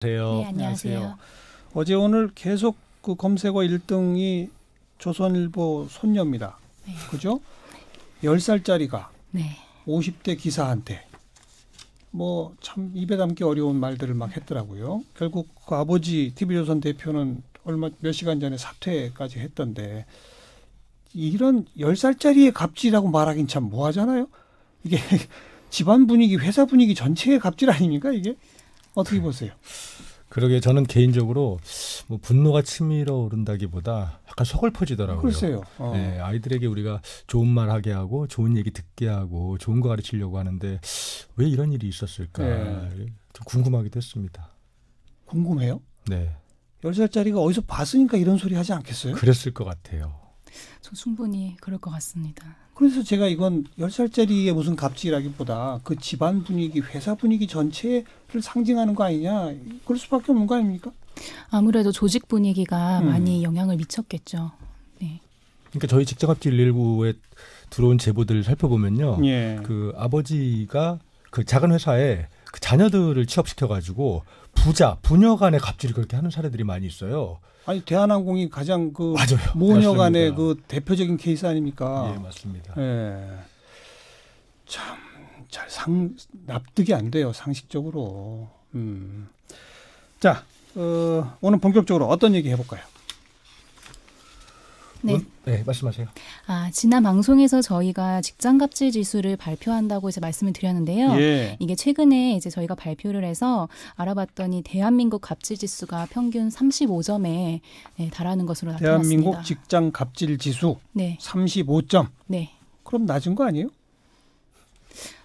네, 안녕하세요. 어제 오늘 계속 그 검색어 1등이 조선일보 손녀입니다. 네. 그죠? 10살짜리가 네. 50대 기사한테 뭐 참 입에 담기 어려운 말들을 막 했더라고요. 결국 그 아버지 TV조선 대표는 몇 시간 전에 사퇴까지 했던데, 이런 10살짜리의 갑질이라고 말하긴 참 뭐하잖아요. 이게 집안 분위기, 회사 분위기 전체의 갑질 아닙니까 이게? 어떻게 보세요? 그러게 저는 개인적으로 뭐 분노가 치밀어 오른다기보다 약간 서글퍼지더라고요. 글쎄요. 네, 아이들에게 우리가 좋은 말 하게 하고 좋은 얘기 듣게 하고 좋은 거 가르치려고 하는데 왜 이런 일이 있었을까? 네. 좀 궁금하기도 했습니다. 궁금해요? 네. 10살짜리가 어디서 봤으니까 이런 소리 하지 않겠어요? 그랬을 것 같아요. 저 충분히 그럴 것 같습니다. 그래서 제가 이건 10살짜리의 무슨 갑질이라기보다 그 집안 분위기, 회사 분위기 전체를 상징하는 거 아니냐, 그럴 수밖에 없는 거 아닙니까? 아무래도 조직 분위기가 많이 영향을 미쳤겠죠. 네. 그러니까 저희 직장합질 119에 들어온 제보들을 살펴보면요. 예. 그 아버지가 그 작은 회사에 그 자녀들을 취업시켜가지고 부녀 간의 갑질을 그렇게 하는 사례들이 많이 있어요. 아니, 대한항공이 가장 그 맞아요. 모녀 간의 맞습니다. 그 대표적인 케이스 아닙니까? 예, 맞습니다. 예. 참 잘 납득이 안 돼요, 상식적으로. 자, 오늘 본격적으로 어떤 얘기 해볼까요? 네. 네, 말씀하세요. 지난 방송에서 저희가 직장갑질 지수를 발표한다고 이제 말씀을 드렸는데요. 예. 이게 최근에 이제 저희가 발표를 해서 알아봤더니 대한민국 갑질 지수가 평균 35점에 달하는 것으로 나타났습니다. 대한민국 직장 갑질 지수 네. 35점. 네. 그럼 낮은 거 아니에요?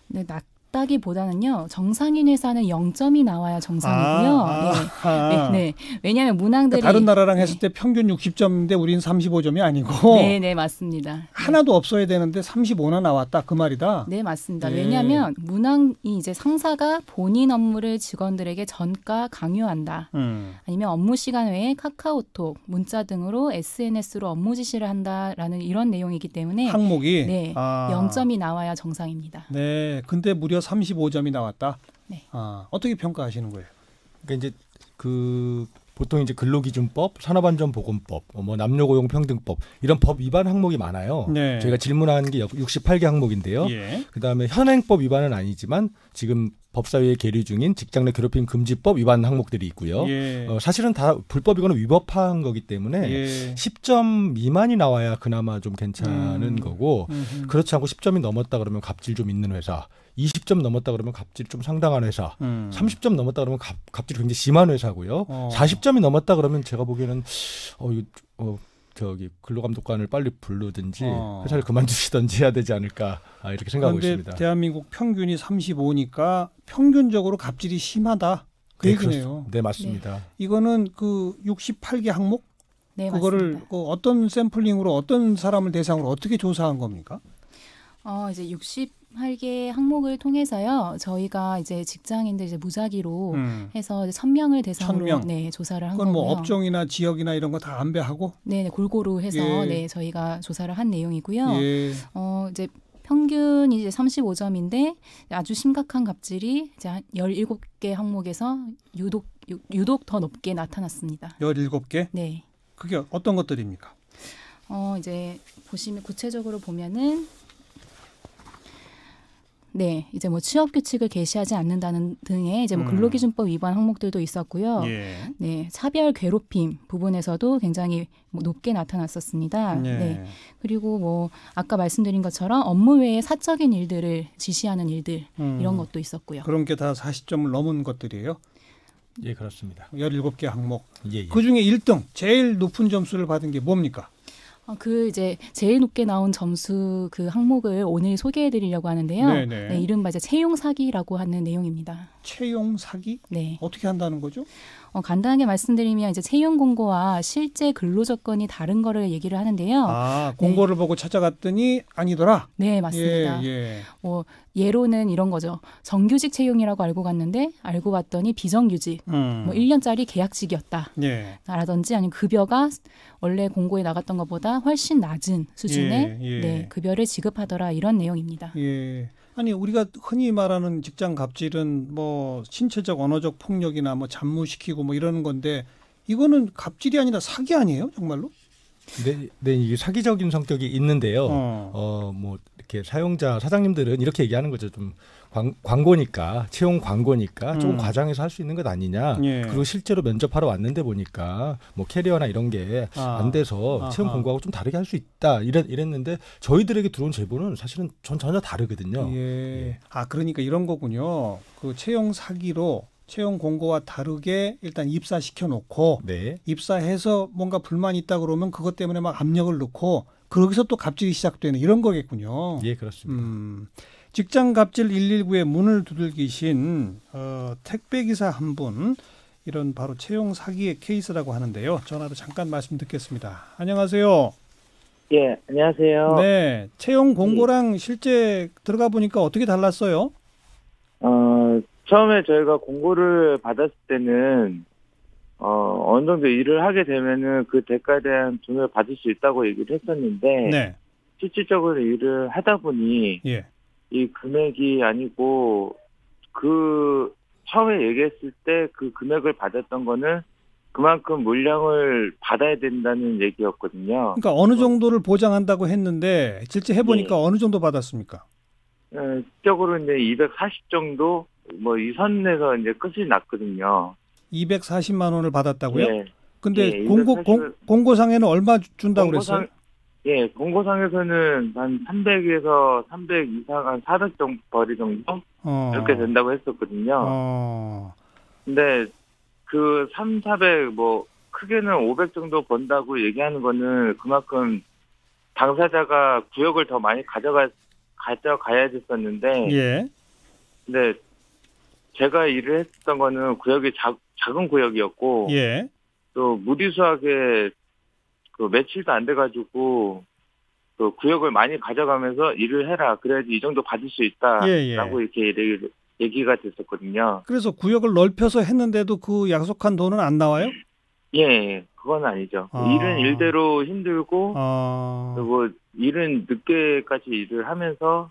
네, 낮다기보다는요. 정상인 회사는 0점이 나와야 정상이고요. 네. 왜냐하면 문항들이 그러니까 다른 나라랑 했을 때 평균 60점인데 우리는 35점이 아니고. 네, 맞습니다. 하나도 없어야 되는데 35나 나왔다, 그 말이다. 네, 맞습니다. 네. 왜냐하면 문항이 이제 상사가 본인 업무를 직원들에게 전가 강요한다. 아니면 업무 시간 외에 카카오톡, 문자 등으로 SNS로 업무 지시를 한다라는 이런 내용이기 때문에 항목이 네, 0점이 나와야 정상입니다. 네, 근데 무려 35점이 나왔다. 네. 어떻게 평가하시는 거예요? 그러니까 이제 그 보통 이제 근로기준법, 산업안전보건법, 뭐 남녀고용평등법 이런 법 위반 항목이 많아요. 네. 저희가 질문한 게 68개 항목인데요. 예. 그다음에 현행법 위반은 아니지만 지금 법사위에 계류 중인 직장 내 괴롭힘 금지법 위반 항목들이 있고요. 예. 사실은 다 불법이거나 위법한 거기 때문에 예. 10점 미만이 나와야 그나마 좀 괜찮은 거고, 그렇지 않고 10점이 넘었다 그러면 갑질 좀 있는 회사, 20점 넘었다 그러면 갑질 좀 상당한 회사, 30점 넘었다 그러면 갑질 굉장히 심한 회사고요. 40점이 넘었다 그러면 제가 보기에는 저기 근로감독관을 빨리 부르든지 회사를 그만두시든지 해야 되지 않을까, 이렇게 생각하고 그런데 있습니다. 대한민국 평균이 35니까 평균적으로 갑질이 심하다, 그 얘기네요. 네, 맞습니다. 이거는 그 68개 항목? 네, 그거를 맞습니다. 어떤 샘플링으로 어떤 사람을 대상으로 어떻게 조사한 겁니까? 이제 68개 항목을 통해서요. 저희가 이제 직장인들 이제 무작위로 해서 1000명을 대상으로 1000명. 네, 조사를 한 그건 거고요. 뭐 업종이나 지역이나 이런 거 다 안배하고? 네, 골고루 해서 예. 네, 저희가 조사를 한 내용이고요. 예. 이제 평균이 이제 35점인데 아주 심각한 갑질이 이제 한 17개 항목에서 유독 더 높게 나타났습니다. 17개? 네. 그게 어떤 것들입니까? 이제 보시면 구체적으로 보면은 네, 이제 뭐 취업 규칙을 개시하지 않는다는 등의 이제 뭐 근로기준법 위반 항목들도 있었고요. 예. 네, 차별 괴롭힘 부분에서도 굉장히 높게 나타났었습니다. 예. 네, 그리고 뭐 아까 말씀드린 것처럼 업무 외에 사적인 일들을 지시하는 일들 이런 것도 있었고요. 그런 게 다 40점을 넘은 것들이에요? 예, 그렇습니다. 17개 항목. 예. 그중에 1등, 제일 높은 점수를 받은 게 뭡니까? 그 이제 제일 높게 나온 점수 그 항목을 오늘 소개해드리려고 하는데요. 네네. 네, 이른바 이제 채용 사기라고 하는 내용입니다. 채용 사기? 네. 어떻게 한다는 거죠? 간단하게 말씀드리면 이제 채용 공고와 실제 근로 조건이 다른 거를 얘기를 하는데요. 공고를 보고 찾아갔더니 아니더라. 네, 맞습니다. 예. 예로는 이런 거죠. 정규직 채용이라고 알고 갔는데 알고 봤더니 비정규직, 뭐 1년짜리 계약직이었다. 예. 라든지 아니면 급여가 원래 공고에 나갔던 것보다 훨씬 낮은 수준의 네, 급여를 지급하더라 이런 내용입니다. 예. 아니 우리가 흔히 말하는 직장 갑질은 뭐 신체적 언어적 폭력이나 뭐 잡무시키고 뭐 이러는 건데 이거는 갑질이 아니라 사기 아니에요, 정말로? 네, 이게 사기적인 성격이 있는데요. 뭐 이렇게 사용자 사장님들은 이렇게 얘기하는 거죠. 좀 광고니까 채용 광고니까 조금 과장해서 할 수 있는 것 아니냐. 예. 그리고 실제로 면접하러 왔는데 보니까 뭐 캐리어나 이런 게 안 돼서 채용 광고하고 좀 다르게 할 수 있다. 이랬는데 저희들에게 들어온 제보는 사실은 전 전혀 다르거든요. 예. 아 그러니까 이런 거군요. 그 채용 사기로 채용 공고와 다르게 일단 입사시켜 놓고 네. 입사해서 뭔가 불만이 있다 그러면 그것 때문에 막 압력을 넣고 거기서 또 갑질이 시작되는 이런 거겠군요. 예, 그렇습니다. 직장 갑질 119에 문을 두들기신 택배기사 한 분, 이런 바로 채용 사기의 케이스라고 하는데요. 전화로 잠깐 말씀 듣겠습니다. 안녕하세요. 예, 안녕하세요. 네, 채용 공고랑 실제 들어가 보니까 어떻게 달랐어요? 처음에 저희가 공고를 받았을 때는 어느 정도 일을 하게 되면은 그 대가에 대한 돈을 받을 수 있다고 얘기를 했었는데 네. 실질적으로 일을 하다 보니 예. 이 금액이 아니고 그 처음에 얘기했을 때 그 금액을 받았던 거는 그만큼 물량을 받아야 된다는 얘기였거든요. 그러니까 어느 정도를 보장한다고 했는데 실제 해보니까 어느 정도 받았습니까? 실적으로 이제 240 정도 뭐 이 선에서 이제 끝이 났거든요. 240만 원을 받았다고요? 예. 근데 예, 공고상에는 얼마 준다고 그랬어요? 예, 공고상에서는 한 300에서 300 이상 한 400 정도 벌이 정도 이렇게 된다고 했었거든요. 근데 그 400 뭐 크게는 500 정도 번다고 얘기하는 거는 그만큼 당사자가 구역을 더 많이 가져가야 됐었는데, 예. 근데 제가 일을 했던 거는 구역이 작은 구역이었고, 예. 또 무리수하게 그 며칠도 안 돼가지고 그 구역을 많이 가져가면서 일을 해라. 그래야지 이 정도 받을 수 있다라고 이렇게 얘기가 됐었거든요. 그래서 구역을 넓혀서 했는데도 그 약속한 돈은 안 나와요? 예, 그건 아니죠. 일은 일대로 힘들고 그리고 일은 늦게까지 일을 하면서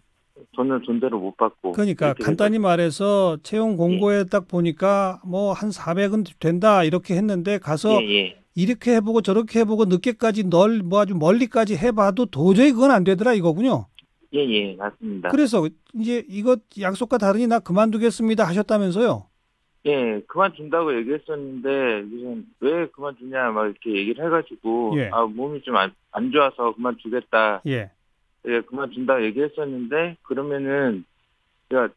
돈은 돈대로 못 받고. 그러니까 간단히 말해서 채용 공고에 딱 보니까 뭐 한 400은 된다 이렇게 했는데 가서 이렇게 해보고 저렇게 해보고 늦게까지 뭐 아주 멀리까지 해봐도 도저히 그건 안 되더라 이거군요. 예, 맞습니다. 그래서 이제 이거 약속과 다르니 나 그만두겠습니다 하셨다면서요? 예, 그만둔다고 얘기했었는데 왜 그만두냐 막 이렇게 얘기를 해가지고 몸이 좀 안 좋아서 그만두겠다. 예, 그만둔다고 얘기했었는데 그러면은 제가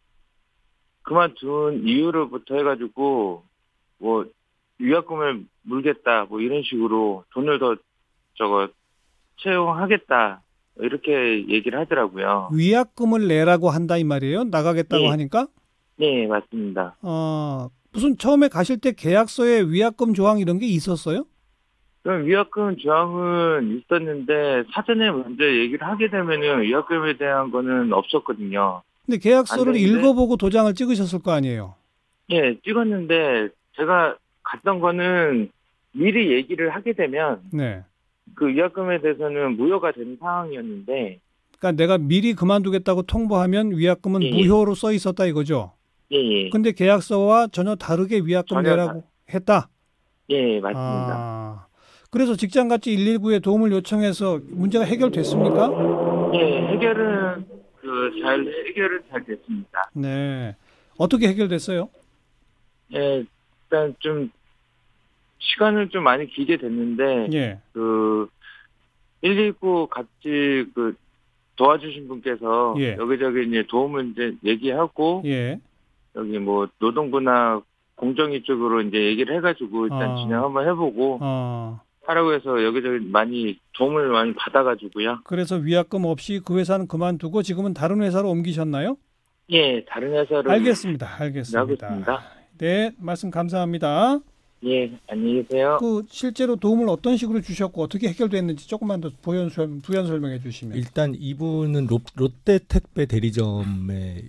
그만둔 이유로부터 해가지고 뭐 위약금을 물겠다 뭐 이런 식으로 돈을 더 채용하겠다 이렇게 얘기를 하더라고요. 위약금을 내라고 한다 이 말이에요? 나가겠다고 하니까? 네, 맞습니다. 무슨 처음에 가실 때 계약서에 위약금 조항 이런 게 있었어요? 그럼 위약금 조항은 있었는데 사전에 먼저 얘기를 하게 되면은 위약금에 대한 거는 없었거든요. 근데 계약서를 읽어보고 도장을 찍으셨을 거 아니에요? 예, 찍었는데 제가 갔던 거는 미리 얘기를 하게 되면 그 위약금에 대해서는 무효가 되는 상황이었는데, 그러니까 내가 미리 그만두겠다고 통보하면 위약금은 무효로 써 있었다 이거죠? 예. 근데 계약서와 전혀 다르게 위약금 내라고 했다? 예, 맞습니다. 그래서 직장갑질 119에 도움을 요청해서 문제가 해결됐습니까? 예, 해결은 잘 됐습니다. 네. 어떻게 해결됐어요? 예, 일단 좀 시간을 좀 많이 길게 됐는데 그 119 갑질 그 도와주신 분께서 여기저기 이제 도움을 이제 얘기하고 여기 뭐 노동부나 공정위 쪽으로 이제 얘기를 해가지고 일단 진행 한번 해보고 하라고 해서 여기저기 많이 도움을 많이 받아가지고요. 그래서 위약금 없이 그 회사는 그만두고 지금은 다른 회사로 옮기셨나요? 예, 다른 회사로. 알겠습니다. 하고 있습니다. 네, 말씀 감사합니다. 예, 안녕히 계세요. 그 실제로 도움을 어떤 식으로 주셨고 어떻게 해결됐는지 조금만 더 부연 설명해 주시면. 일단 이분은 롯데 택배 대리점의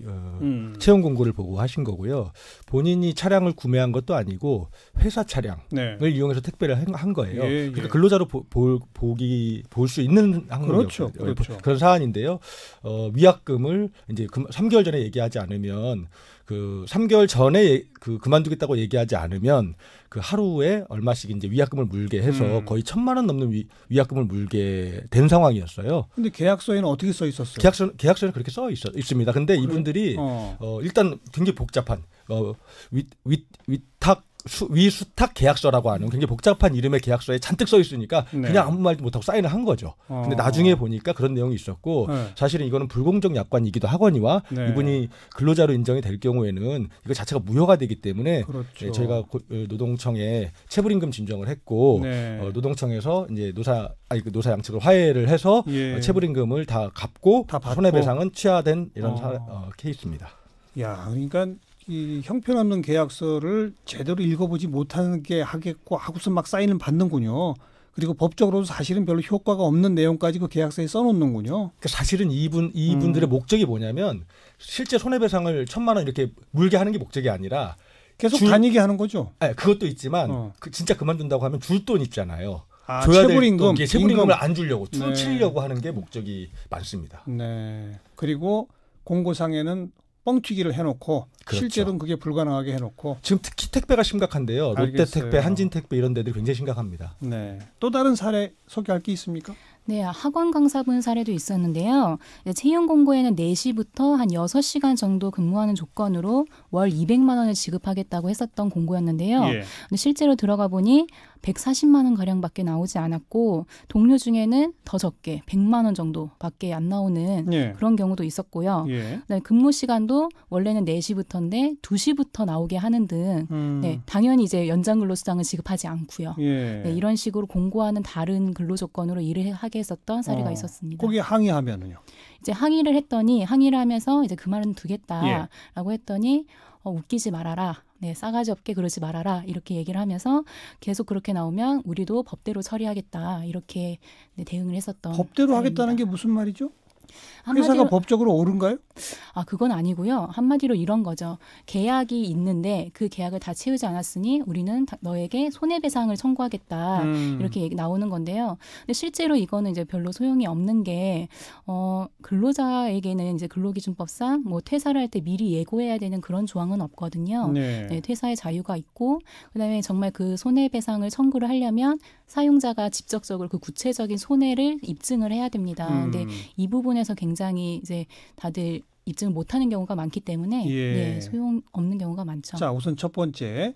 채용 공고를 보고 하신 거고요. 본인이 차량을 구매한 것도 아니고 회사 차량을 네. 이용해서 택배를 한 거예요. 예, 예. 그러니까 근로자로 볼 수 있는 항목이었죠. 그렇죠. 그런 사안인데요. 위약금을 이제 3개월 전에 얘기하지 않으면 그 3개월 전에 그만두겠다고 얘기하지 않으면 그 하루에 얼마씩 이제 위약금을 물게 해서 거의 1,000만 원 넘는 위약금을 물게 된 상황이었어요. 근데 계약서에는 어떻게 써 있었어요? 계약서는 그렇게 써 있습니다. 근데 이분들이 일단 굉장히 복잡한 위수탁 계약서라고 하는 굉장히 복잡한 이름의 계약서에 잔뜩 써 있으니까 네. 그냥 아무 말도 못하고 사인을 한 거죠. 근데 나중에 보니까 그런 내용이 있었고 네. 사실은 이거는 불공정 약관이기도 하거니와 네. 이분이 근로자로 인정이 될 경우에는 이거 자체가 무효가 되기 때문에 그렇죠. 저희가 노동청에 체불임금 진정을 했고 네. 노동청에서 이제 노사 양측을 화해를 해서 예. 체불임금을 다 갚고 다 받고. 손해배상은 취하된 이런 케이스입니다. 야, 그러니까 이 형편없는 계약서를 제대로 읽어보지 못하는 게 하겠고 하고서 막 사인을 받는군요. 그리고 법적으로도 사실은 별로 효과가 없는 내용까지 그 계약서에 써놓는군요. 그러니까 사실은 이분들의 목적이 뭐냐면 실제 손해배상을 1,000만 원 이렇게 물게 하는 게 목적이 아니라 계속 다니게 하는 거죠. 네, 그것도 있지만 진짜 그만둔다고 하면 줄 돈 있잖아요. 체불임금. 체불임금을 안 주려고 네. 퉁치려고 하는 게 목적이 많습니다. 네. 그리고 공고상에는 뻥튀기를 해놓고 그렇죠. 실제로는 그게 불가능하게 해놓고. 지금 특히 택배가 심각한데요. 알겠어요. 롯데택배, 한진택배 이런 데들이 굉장히 심각합니다. 네. 또 다른 사례 소개할 게 있습니까? 네, 학원 강사분 사례도 있었는데요. 채용 공고에는 4시부터 한 6시간 정도 근무하는 조건으로 월 200만 원을 지급하겠다고 했었던 공고였는데요. 예. 근데 실제로 들어가 보니 140만 원 가량밖에 나오지 않았고 동료 중에는 더 적게 100만 원 정도밖에 안 나오는 예. 그런 경우도 있었고요. 예. 네, 근무 시간도 원래는 4시부터인데 2시부터 나오게 하는 등 네, 당연히 이제 연장 근로수당을 지급하지 않고요. 예. 네, 이런 식으로 공고하는 다른 근로 조건으로 일을 하게 했었던 사례가 있었습니다. 거기에 항의하면은요. 이제 항의를 하면서 이제 그만두겠다라고 했더니 웃기지 말아라. 네, 싸가지 없게 그러지 말아라. 이렇게 얘기를 하면서 계속 그렇게 나오면 우리도 법대로 처리하겠다. 이렇게 네, 대응을 했었던 법대로 사례입니다. 하겠다는 게 무슨 말이죠? 한마디로, 회사가 법적으로 옳은가요? 그건 아니고요. 한마디로 이런 거죠. 계약이 있는데 그 계약을 다 채우지 않았으니 우리는 너에게 손해배상을 청구하겠다. 이렇게 나오는 건데요. 근데 실제로 이거는 이제 별로 소용이 없는 게 근로자에게는 이제 근로기준법상 뭐 퇴사를 할 때 미리 예고해야 되는 그런 조항은 없거든요. 네. 네, 퇴사의 자유가 있고 그다음에 정말 그 손해배상을 청구를 하려면 사용자가 직접적으로 그 구체적인 손해를 입증을 해야 됩니다. 근데 이 부분에서 굉장히 이제 다들 입증을 못하는 경우가 많기 때문에 예. 네, 소용없는 경우가 많죠. 자, 우선 첫 번째.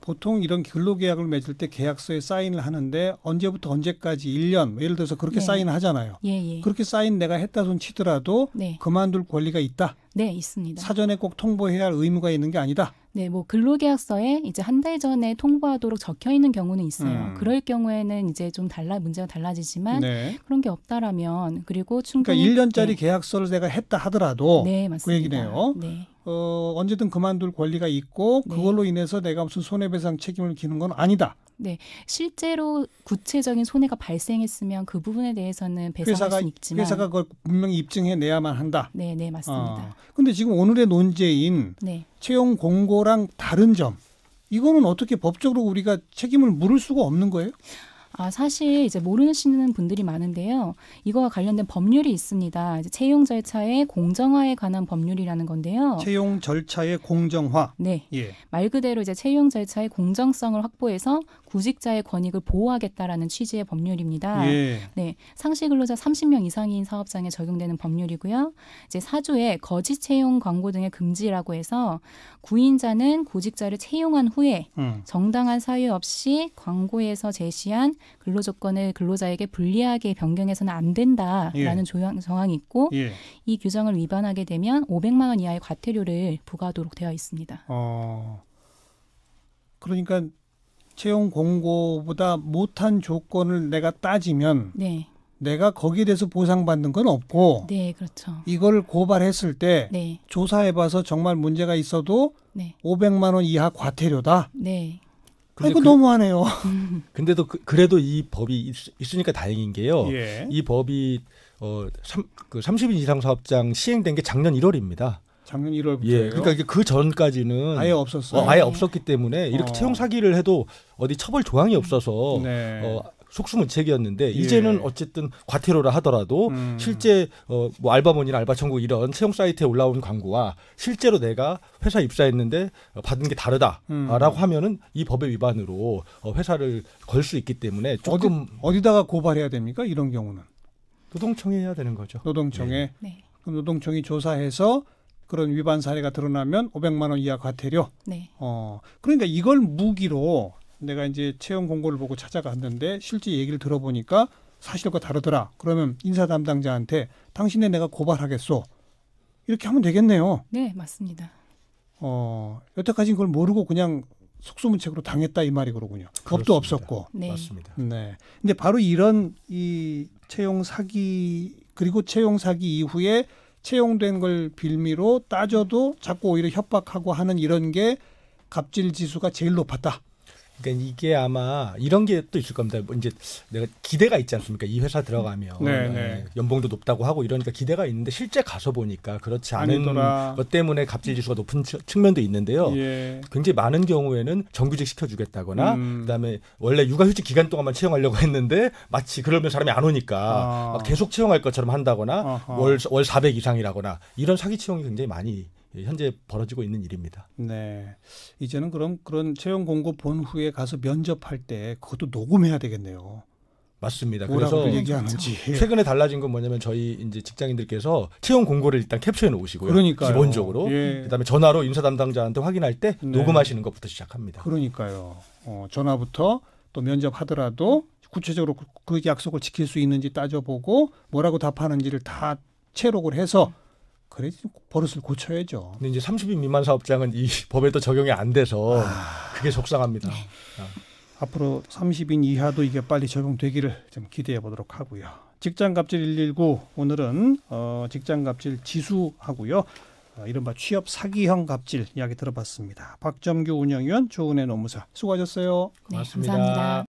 보통 이런 근로계약을 맺을 때 계약서에 사인을 하는데 언제부터 언제까지 1년 예를 들어서 그렇게 네. 사인을 하잖아요. 예. 그렇게 사인 내가 했다 손 치더라도 네. 그만둘 권리가 있다. 네, 있습니다. 사전에 꼭 통보해야 할 의무가 있는 게 아니다. 네, 뭐 근로계약서에 이제 한 달 전에 통보하도록 적혀 있는 경우는 있어요. 그럴 경우에는 이제 좀 문제가 달라지지만 네. 그런 게 없다라면 그리고 충분히 그러니까 1년짜리 네. 계약서를 내가 했다 하더라도 네, 맞습니다. 그 얘기네요. 네. 언제든 그만둘 권리가 있고 네. 그걸로 인해서 내가 무슨 손해배상 책임을 지는 건 아니다. 네, 실제로 구체적인 손해가 발생했으면 그 부분에 대해서는 배상할 수는 있지만 회사가 그걸 분명히 입증해내야만 한다. 네, 맞습니다. 근데 지금 오늘의 논제인 네. 채용 공고랑 다른 점 이거는 어떻게 법적으로 우리가 책임을 물을 수가 없는 거예요? 사실 이제 모르시는 분들이 많은데요. 이거와 관련된 법률이 있습니다. 이제 채용 절차의 공정화에 관한 법률이라는 건데요. 채용 절차의 공정화. 네. 예. 말 그대로 이제 채용 절차의 공정성을 확보해서 구직자의 권익을 보호하겠다라는 취지의 법률입니다. 예. 네, 상시 근로자 30명 이상인 사업장에 적용되는 법률이고요. 이제 사조에 거짓 채용 광고 등의 금지라고 해서 구인자는 구직자를 채용한 후에 정당한 사유 없이 광고에서 제시한 근로조건을 근로자에게 불리하게 변경해서는 안 된다라는 정황이 있고 이 규정을 위반하게 되면 500만 원 이하의 과태료를 부과하도록 되어 있습니다. 그러니까 채용 공고보다 못한 조건을 내가 따지면 네. 내가 거기에 대해서 보상받는 건 없고 네, 그렇죠. 이걸 고발했을 때 네. 조사해봐서 정말 문제가 있어도 네. 500만 원 이하 과태료다. 네. 아이고 너무하네요. 근데도 그래도 이 법이 있으니까 다행인 게요. 예. 이 법이 30인 이상 사업장 시행된 게 작년 1월입니다. 작년 1월부터요. 예, 그러니까 그 전까지는 아예 없었어요. 아예 없었기 때문에 이렇게 채용 사기를 해도 어디 처벌 조항이 없어서 네. 속수무책이었는데 이제는 어쨌든 과태료라 하더라도 실제 뭐 알바몬이나 알바천국 이런 채용 사이트에 올라온 광고와 실제로 내가 회사 입사했는데 받은 게 다르다라고 하면은 이 법의 위반으로 회사를 걸 수 있기 때문에 조금 어디다가 고발해야 됩니까? 이런 경우는 노동청에 해야 되는 거죠. 노동청에. 네. 그럼 노동청이 조사해서 그런 위반 사례가 드러나면 500만 원 이하 과태료. 네. 그러니까 이걸 무기로 내가 이제 채용 공고를 보고 찾아갔는데 실제 얘기를 들어보니까 사실과 다르더라. 그러면 인사 담당자한테 당신네 내가 고발하겠소. 이렇게 하면 되겠네요. 네, 맞습니다. 여태까지 그걸 모르고 그냥 속수무책으로 당했다 이 말이 그러군요. 법도 없었고. 네. 맞습니다. 네. 근데 바로 이런 이 채용 사기 그리고 채용 사기 이후에 채용된 걸 빌미로 따져도 자꾸 오히려 협박하고 하는 이런 게 갑질 지수가 제일 높았다. 그러니까 이게 아마 이런 게 또 있을 겁니다. 뭐 이제 내가 기대가 있지 않습니까? 이 회사 들어가면 네. 연봉도 높다고 하고 이러니까 기대가 있는데 실제 가서 보니까 그렇지 않은 아니더라. 것 때문에 갑질 지수가 높은 측면도 있는데요. 예. 굉장히 많은 경우에는 정규직 시켜주겠다거나 그다음에 원래 육아휴직 기간 동안만 채용하려고 했는데 마치 그러면 사람이 안 오니까 막 계속 채용할 것처럼 한다거나 월 400 이상이라거나 이런 사기 채용이 굉장히 많이 현재 벌어지고 있는 일입니다. 네. 이제는 그런 채용 공고 본 후에 가서 면접할 때 그것도 녹음해야 되겠네요. 맞습니다. 뭐라고 그래서 얘기하는지. 최근에 달라진 건 뭐냐면 저희 이제 직장인들께서 채용 공고를 일단 캡처해 놓으시고요. 그러니까요. 기본적으로. 예. 그다음에 전화로 인사 담당자한테 확인할 때 녹음하시는 것부터 시작합니다. 그러니까요. 전화부터 또 면접하더라도 구체적으로 그 약속을 지킬 수 있는지 따져보고 뭐라고 답하는지를 다 체록을 해서 그래 버릇을 고쳐야죠. 근데 이제 30인 미만 사업장은 이 법에도 적용이 안 돼서 그게 속상합니다. 앞으로 30인 이하도 이게 빨리 적용되기를 좀 기대해 보도록 하고요. 직장갑질 119 오늘은 직장갑질 지수하고요. 이른바 취업 사기형 갑질 이야기 들어봤습니다. 박점규 운영위원, 조은혜 노무사 수고하셨어요. 네, 고맙습니다. 감사합니다.